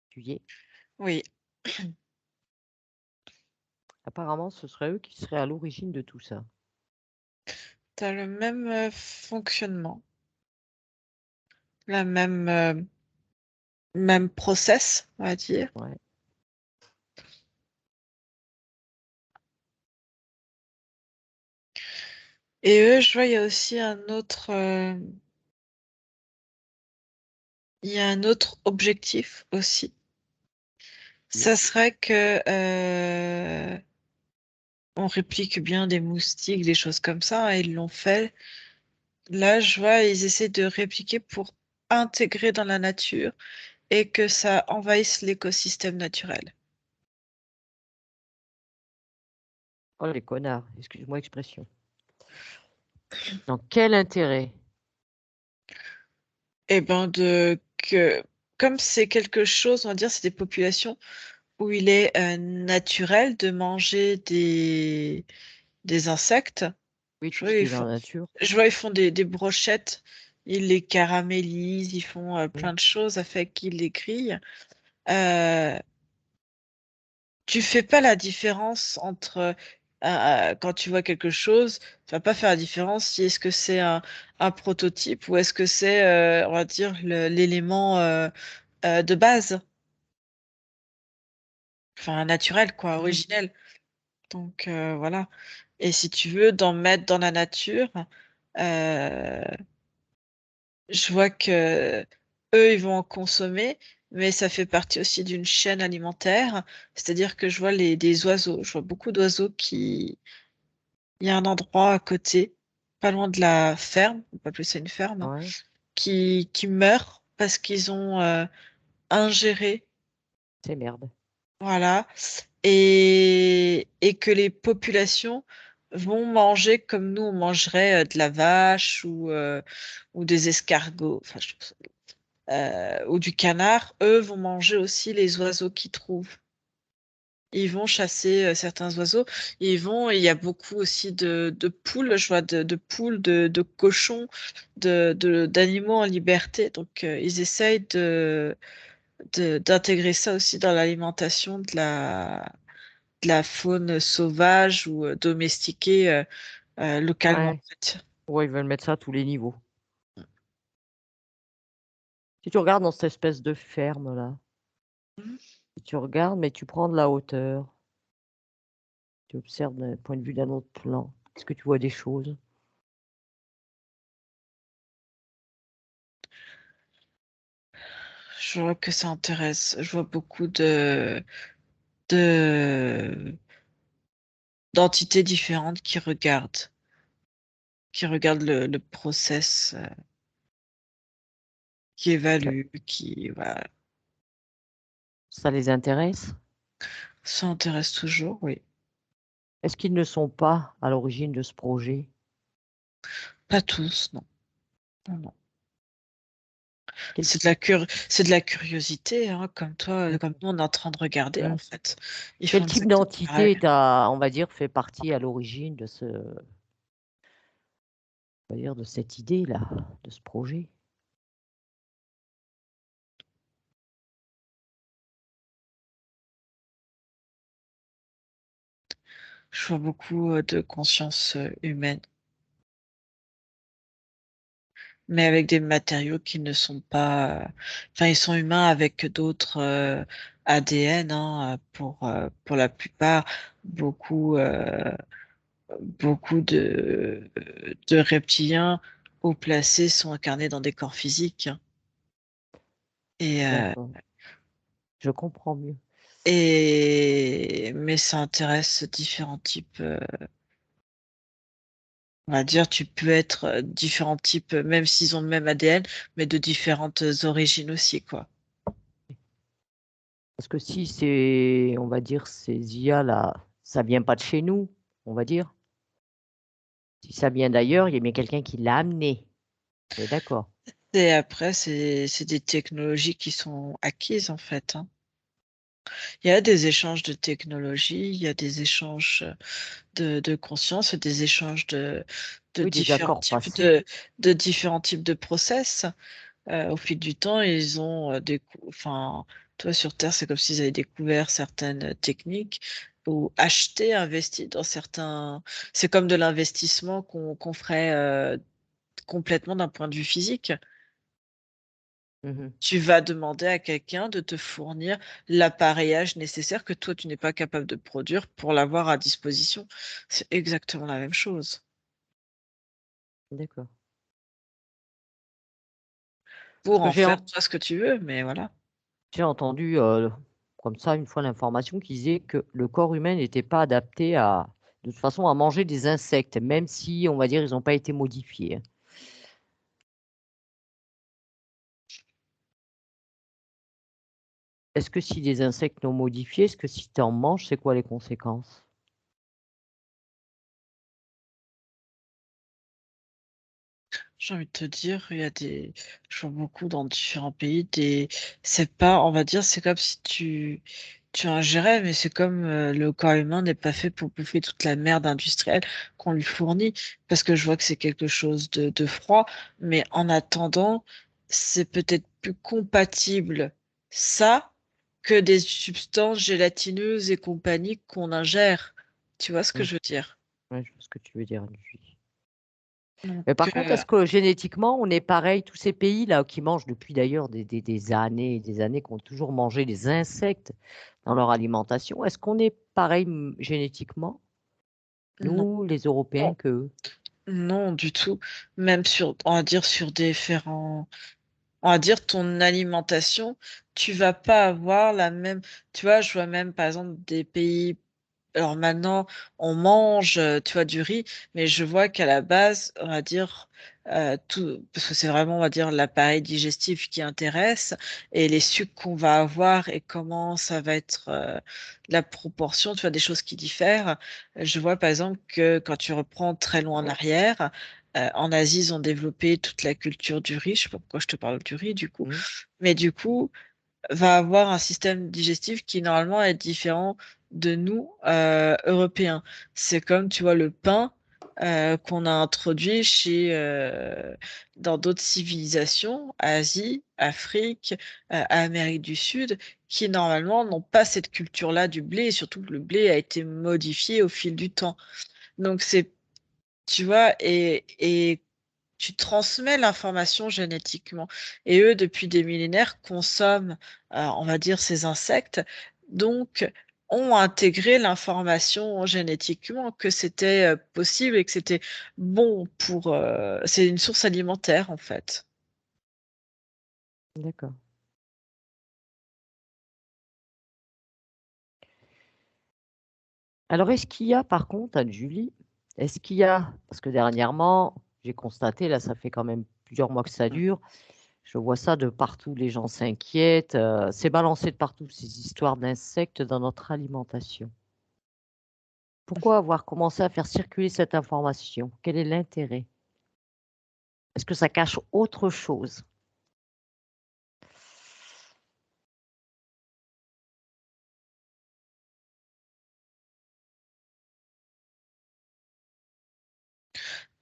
Tu y es. Oui, Apparemment, ce serait eux qui seraient à l'origine de tout ça. tu as le même, fonctionnement, la même, même process, on va dire. Ouais. Et eux, je vois, il y a aussi il y a un autre objectif aussi. Oui. Ça serait que, on réplique bien des moustiques, des choses comme ça, hein, ils l'ont fait. Là, je vois, ils essaient de répliquer pour intégrer dans la nature et que ça envahisse l'écosystème naturel. Oh, les connards, excuse-moi l'expression. Dans quel intérêt? Et ben comme c'est quelque chose, on va dire, c'est des populations où il est naturel de manger des insectes. Oui, Je tout vois, ce qui est dans la nature. ils font des brochettes, ils les caramélisent, ils font Oui. plein de choses avec qu'ils les grillent. Euh, Tu fais pas la différence entre quand tu vois quelque chose, tu vas pas faire la différence si est-ce que c'est un prototype ou est-ce que c'est, on va dire, l'élément de base, enfin naturel quoi, Mmh. originel. Donc voilà. Et si tu veux d'en mettre dans la nature, euh, je vois que eux ils vont en consommer, mais ça fait partie aussi d'une chaîne alimentaire. C'est-à-dire que je vois des oiseaux, je vois beaucoup d'oiseaux qui il y a un endroit à côté, pas loin de la ferme, on peut appeler ça une ferme, Ouais, qui meurt parce qu'ils ont ingéré, c'est merde. voilà, et que les populations vont manger comme nous on mangerait de la vache ou des escargots, enfin, ou du canard. Eux vont manger aussi les oiseaux qu'ils trouvent. Ils vont chasser certains oiseaux. Il y a beaucoup aussi de poules, je vois de poules, de cochons, d'animaux en liberté. Donc, ils essayent d'intégrer ça aussi dans l'alimentation de la faune sauvage ou domestiquée localement, en Ouais, fait. ouais, ils veulent mettre ça à tous les niveaux. Si tu regardes dans cette espèce de ferme-là, Mhm. si tu regardes, mais tu prends de la hauteur, tu observes d'un point de vue d'un autre plan. Est-ce que tu vois des choses? Je vois que ça intéresse. Je vois beaucoup de, d'entités différentes qui regardent le process, qui Ça évalue, qui, voilà. ça les intéresse? Ça intéresse toujours, oui. Est-ce qu'ils ne sont pas à l'origine de ce projet? Pas tous, non. Non, non. Quel C'est de la curiosité, hein, comme toi, mmh comme nous, on est en train de regarder, en mh. fait. Ils Quel font type exactement pareil. d'entité t'a on va dire, fait partie à l'origine de ce on va dire, de cette idée-là, de ce projet? Je vois beaucoup de conscience humaine, mais avec des matériaux qui ne sont pas. Enfin, ils sont humains avec d'autres ADN, hein, pour la plupart. Beaucoup. Beaucoup de reptiliens haut placés sont incarnés dans des corps physiques, hein. Et D'accord. Je comprends mieux. mais ça intéresse différents types, on va dire, tu peux être, différents types, même s'ils ont le même ADN, mais de différentes origines aussi, quoi. Parce que si c'est, on va dire, ces IA là, ça vient pas de chez nous, on va dire. Si ça vient d'ailleurs, il y a bien quelqu'un qui l'a amené. On est d'accord. Et après, c'est des technologies qui sont acquises, en fait, hein. Il y a des échanges de technologies, il y a des échanges de conscience, des échanges de Oui, des différents accords types passés. de différents types de process. Au fil du temps, ils ont enfin, toi sur Terre, c'est comme s'ils avaient découvert certaines techniques ou acheté, investi dans certains. C'est comme de l'investissement qu'on ferait complètement d'un point de vue physique. Mhm. Tu vas demander à quelqu'un de te fournir l'appareillage nécessaire que toi, tu n'es pas capable de produire pour l'avoir à disposition. C'est exactement la même chose. D'accord. Parce Pour que en faire toi ce que tu veux, mais voilà. j'ai entendu comme ça une fois l'information qui disait que le corps humain n'était pas adapté à, de toute façon, à manger des insectes, même si, on va dire, ils n'ont pas été modifiés, hein. Est-ce que si des insectes non modifiés, est-ce que si tu en manges, c'est quoi les conséquences? J'ai envie de te dire, je vois beaucoup dans différents pays c'est pas, on va dire, c'est comme si tu ingérais, mais c'est comme le corps humain n'est pas fait pour bouffer toute la merde industrielle qu'on lui fournit, parce que je vois que c'est quelque chose de froid, mais en attendant, c'est peut-être plus compatible ça que des substances gélatineuses et compagnie qu'on ingère. Tu vois ce que Hmm. je veux dire? Ouais, je vois ce que tu veux dire, Julie. Donc, Mais par contre, est-ce que génétiquement, on est pareil, tous ces pays-là qui mangent depuis d'ailleurs des années et des années, qui ont toujours mangé des insectes dans leur alimentation, est-ce qu'on est pareil génétiquement, non. nous, les Européens, que eux? Non, du tout. Même sur, on va dire sur différents, on va dire ton alimentation, tu vas pas avoir la même, tu vois, je vois même par exemple des pays, alors maintenant on mange, tu vois, du riz, mais je vois qu'à la base, on va dire, tout, parce que c'est vraiment, on va dire, l'appareil digestif qui intéresse et les sucres qu'on va avoir et comment ça va être, la proportion, tu vois, des choses qui diffèrent. Je vois par exemple que quand tu reprends très loin en arrière, en Asie, ils ont développé toute la culture du riz. Je sais pas pourquoi je te parle du riz du coup, Hmm. mais du coup, va avoir un système digestif qui normalement est différent de nous, Européens. C'est comme, tu vois, le pain qu'on a introduit dans d'autres civilisations, Asie, Afrique, Amérique du Sud, qui normalement n'ont pas cette culture-là du blé, et surtout que le blé a été modifié au fil du temps. Donc c'est, tu vois, et tu transmets l'information génétiquement. Et eux, depuis des millénaires, consomment, on va dire, ces insectes, donc ont intégré l'information génétiquement que c'était possible et que c'était bon pour... c'est une source alimentaire, en fait. D'accord. Alors, est-ce qu'il y a, par contre, Anne-Julie, est-ce qu'il y a, parce que dernièrement, j'ai constaté, là, ça fait quand même plusieurs mois que ça dure, je vois ça de partout, les gens s'inquiètent, c'est balancé de partout, ces histoires d'insectes dans notre alimentation. Pourquoi avoir commencé à faire circuler cette information? Quel est l'intérêt? Est-ce que ça cache autre chose?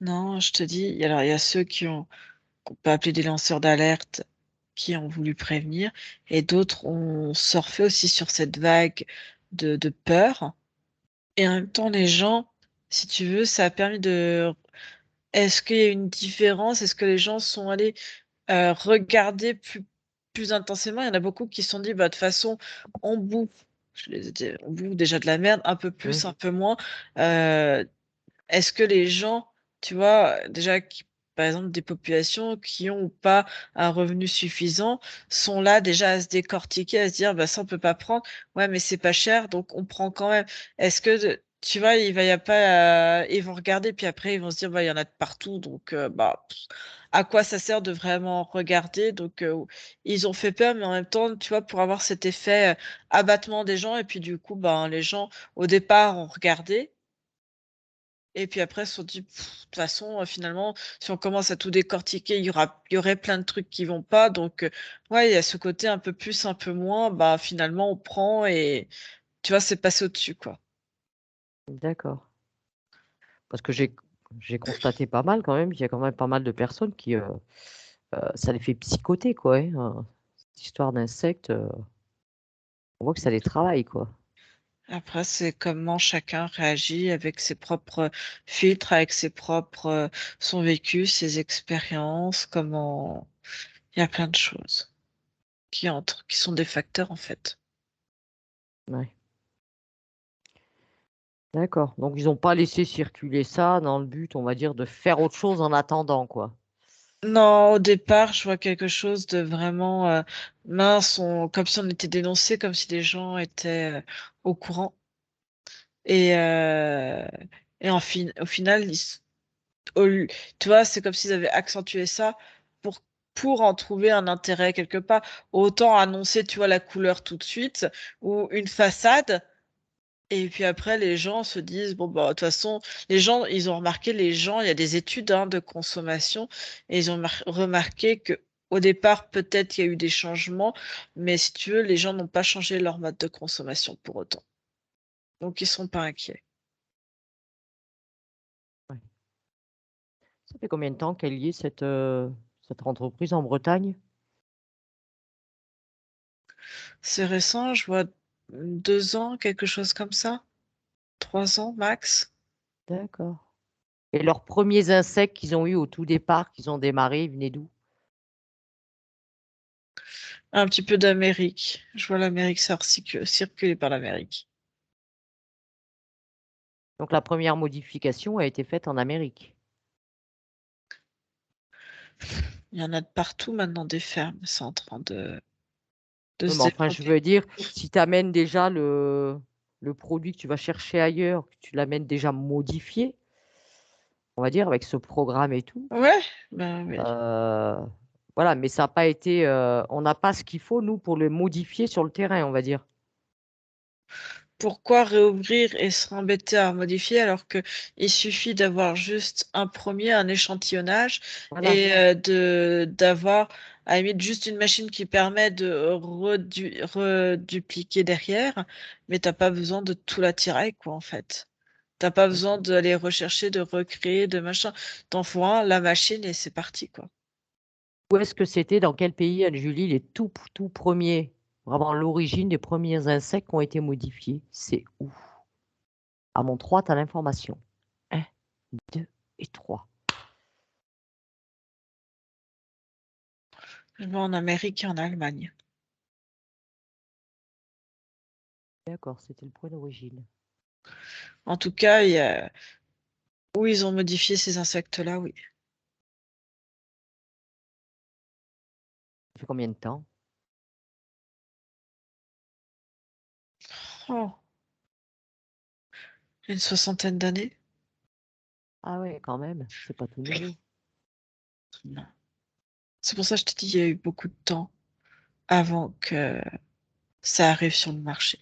Non, je te dis, alors il y a ceux qu'on peut appeler des lanceurs d'alerte, qui ont voulu prévenir, et d'autres ont surfé aussi sur cette vague de peur. Et en même temps, les gens, si tu veux, ça a permis de... Est-ce qu'il y a une différence? Est-ce que les gens sont allés regarder plus intensément? Il y en a beaucoup qui se sont dit, bah, de toute façon, on bouffe, on bouffe déjà de la merde, un peu plus, Hum, un peu moins. Euh, Est-ce que les gens, tu vois, déjà, par exemple, des populations qui ont pas un revenu suffisant sont là déjà à se décortiquer, à se dire: «Bah, ça on peut pas prendre. Ouais, mais c'est pas cher, donc on prend quand même». Est-ce que tu vois, il va y a pas, ils vont regarder, puis après ils vont se dire: «Bah, il y en a de partout, donc bah, à quoi ça sert de vraiment regarder?» Donc ils ont fait peur, mais en même temps, tu vois, pour avoir cet effet, abattement des gens et puis du coup, ben, les gens, au départ, ont regardé et puis après, se sont dit: «De toute façon, finalement, si on commence à tout décortiquer, il y aurait plein de trucs qui vont pas», donc ouais, il y a ce côté un peu plus, un peu moins, bah, finalement, on prend et tu vois, c'est passé au-dessus, quoi. D'accord. Parce que j'ai constaté pas mal quand même, il y a quand même pas mal de personnes qui, ça les fait psychoter quoi, hein, cette histoire d'insectes, on voit que ça les travaille quoi. Après, c'est comment chacun réagit avec ses propres filtres, avec ses propres, son vécu, ses expériences, comment il y a plein de choses qui entrent, qui sont des facteurs, en fait. Ouais. D'accord, donc ils ont pas laissé circuler ça dans le but, on va dire, de faire autre chose en attendant quoi? Non, au départ, je vois quelque chose de vraiment, mince, comme si on était dénoncé, comme si les gens étaient, au courant et au final, au lieu tu vois, c'est comme s'ils avaient accentué ça pour pour en trouver un intérêt quelque part. Autant annoncer, tu vois, la couleur tout de suite ou une façade et puis après les gens se disent: «Bon, bah, de toute façon», les gens, ils ont remarqué, les gens, il y a des études, hein, de consommation et ils ont remarqué qu'au départ, peut-être qu'il y a eu des changements, mais si tu veux, les gens n'ont pas changé leur mode de consommation pour autant. Donc ils sont pas inquiets. Ouais. Ça fait combien de temps qu'elle y est cette entreprise en Bretagne? C'est récent, je vois 2 ans, quelque chose comme ça, 3 ans max. D'accord et leurs premiers insectes qu'ils ont eu au tout départ, qu'ils ont démarré, ils venaient d'où? Un petit peu d'Amérique. Je vois l'Amérique, ça circuler par l'Amérique. Donc la première modification a été faite en Amérique? Il y en a de partout maintenant des fermes, c'est en train de Oui, mais se enfin, je développer. veux dire, si tu amènes déjà le produit que tu vas chercher ailleurs, que tu l'amènes déjà modifié, on va dire avec ce programme et tout, Ouais, bah, oui. heu, voilà, mais ça a pas été, on n'a pas ce qu'il faut nous pour le modifier sur le terrain, on va dire. Pourquoi réouvrir et se embêter à modifier alors qu'il suffit d'avoir juste un échantillonnage Voilà, et d'avoir à la limite juste une machine qui permet de redupliquer derrière, mais tu as pas besoin de tout l'attirail quoi, en fait. Tu as pas mmh. besoin d'aller rechercher, de recréer, de machin. Tu en fous un, la machine et c'est parti quoi. Où est-ce que c'était, dans quel pays, Anne-Julie, les tout premiers, vraiment l'origine des premiers insectes qui ont été modifiés? C'est où? À mon 3, tu as l'information. 1, 2 et 3. Je vais en Amérique et en Allemagne. D'accord, c'était le point d'origine. En tout cas, il y a où ils ont modifié ces insectes-là, oui. Ça fait combien de temps? Oh, une soixantaine d'années? Ah ouais, quand même, c'est pas tout nouveau. Non. C'est pour ça que je te dis, il y a eu beaucoup de temps avant que ça arrive sur le marché.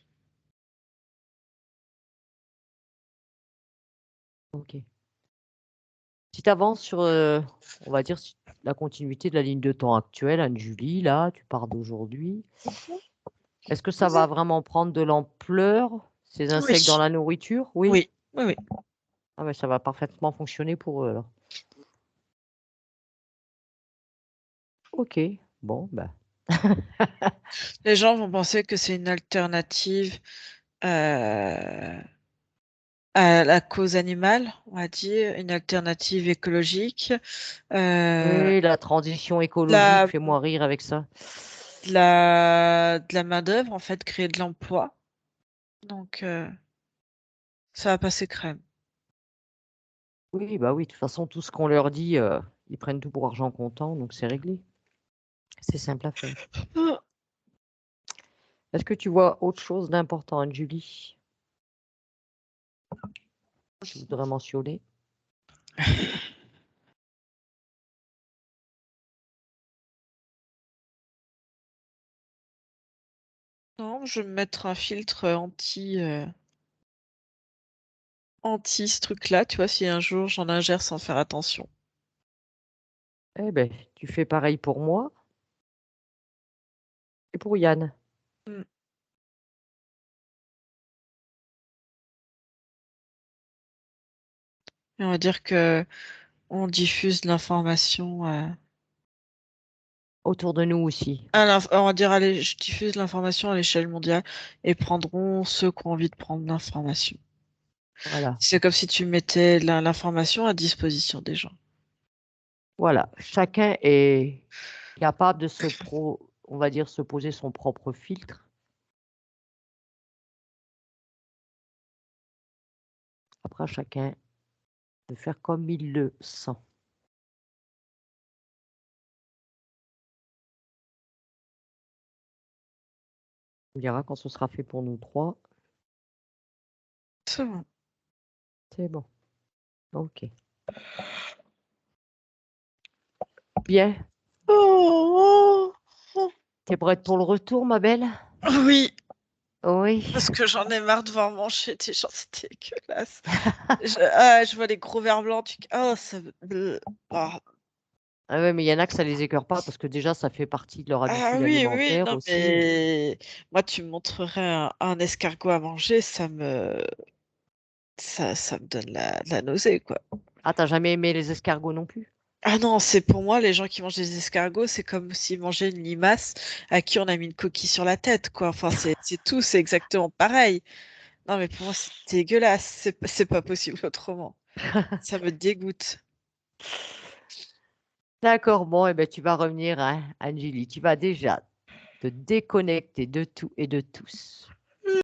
OK. Si tu avances sur, on va dire s la continuité de la ligne de temps actuelle, Anne-Julie, là, tu pars d'aujourd'hui. Est-ce que ça va vraiment prendre de l'ampleur, ces Oui, insectes dans la nourriture? Oui? oui, oui, oui. Ah ouais, ça va parfaitement fonctionner pour eux alors. OK, bon, bah, Les gens vont penser que c'est une alternative, heu, à la cause animale, on va dire, une alternative écologique, heu, oui, la transition écologique, la fais-moi rire avec ça. de la main-d'œuvre, en fait, créer de l'emploi, donc ça va passer crème. Oui, bah, oui, de toute façon, tout ce qu'on leur dit, Ils prennent tout pour argent comptant, donc c'est réglé. C'est simple à faire. Est-ce que tu vois autre chose d'important, Julie? Je voudrais mentionner. Non, je vais me mettre un filtre anti ce truc-là, tu vois, si un jour j'en ingère sans faire attention. Eh ben, tu fais pareil pour moi et pour Yann. Mmh. Et on va dire qu'on diffuse l'information, Autour de nous aussi. on va dire, allez, je diffuse l'information à l'échelle mondiale et prendront ceux qui ont envie de prendre l'information. Voilà. C'est comme si tu mettais l'information à disposition des gens. Voilà. Chacun est capable de on va dire, se poser son propre filtre. Après, chacun de faire comme il le sent. On dira quand ce sera fait pour nous trois. C'est bon. C'est bon. Ok. Bien. Oh, oh, T'es prête pour le retour, ma belle? oh. Oui, Oui. parce que j'en ai marre de voir manger des gens, c'est dégueulasse. Je vois les gros vers blancs, oh, ça me... Oh. Ah ouais, mais il y en a que ça les écœure pas parce que déjà, ça fait partie de leur Ah habitude oui, oui, alimentaire non, aussi. mais moi, tu me montrerais un escargot à manger, ça me donne la nausée, quoi. Ah, t'as jamais aimé les escargots non plus? Ah non, c'est pour moi, les gens qui mangent des escargots, c'est comme s'ils mangeaient une limace à qui on a mis une coquille sur la tête, quoi. Enfin, c'est tout, c'est exactement pareil. Non, mais pour moi, c'est dégueulasse. C'est pas possible autrement. Ça me dégoûte. D'accord, bon, eh ben, tu vas revenir, hein, Angélie. Tu vas déjà te déconnecter de tout et de tous.